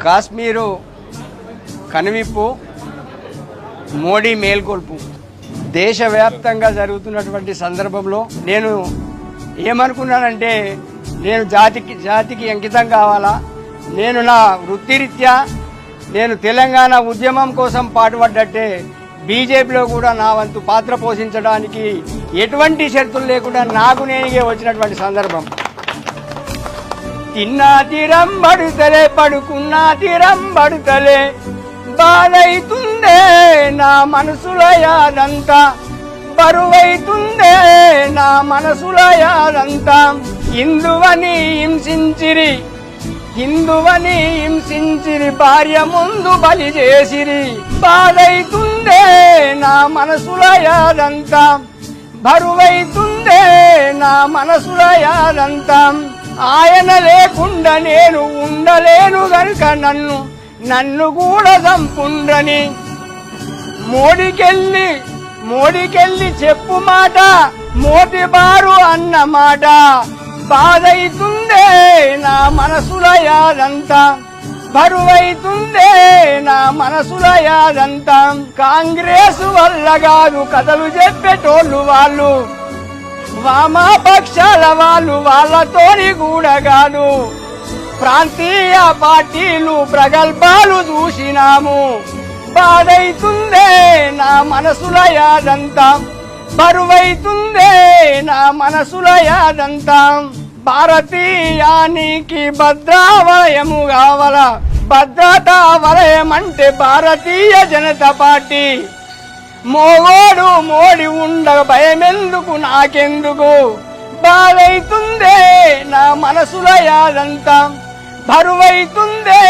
కాశ్మీరు కనువిప్పు, మోడీ మేల్కొల్పు దేశవ్యాప్తంగా జరుగుతున్నటువంటి సందర్భంలో నేను ఏమనుకున్నానంటే, నేను జాతికి అంకితం కావాలా, నేను నా వృత్తిరీత్యా నేను తెలంగాణ ఉద్యమం కోసం పాటుపడ్డట్టే బీజేపీలో కూడా నా వంతు పాత్ర పోషించడానికి ఎటువంటి షరతులు లేకుండా నాకు నేనే వచ్చినటువంటి సందర్భం. తిన్నా తీరం పడుతలే, పడుకున్నా తీరం పడుతలే, బాధైతుందే నా మనసుల యాదంతా, బరువైతుందే నా మనసుల యాదంతా. హిందువని హింసించిరి భార్య ముందు బలి చేసిరి, బాధైతుందే నా మనసుల యాదంతా, బరువైతుందే నా మనసుల యాదంతా. ఆయన లేకుండా నేను ఉండలేను గనుక నన్ను కూడా చంపుండ్రని మోడీకెళ్ళి చెప్పు మాట, మోటిబారు అన్న మాట. బాధైతుందే నా మనసుల యాదంతా, బరువైతుందే నా మనసుల యాదంతా. కాంగ్రెస్ వల్ల కాదు కథలు చెప్పేటోళ్ళు వాళ్ళు, వామపక్షాల వాళ్ళతోని కూడా కాదు. ప్రాంతీయ పార్టీలు ప్రగల్భాలు చూసినాము. బాధైతుందే నా మనసుల యాదంతా, బరువైతుందే నా మనసుల యాదంతా. భారతీయానికి భద్రావలయము కావాల, భద్రతా వలయం అంటే భారతీయ జనతా పార్టీ. మోడి ఉండగా భయమెందుకు నాకెందుకు, బాధైతుందే నా మనసుల యాదంతా, బరువైతుందే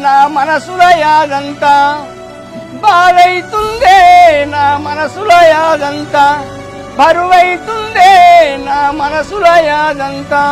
నా మనసుల యాదంతా. బాధైతుందే నా మనసుల యాదంతా, బరువైతుందే నా మనసుల యాదంతా.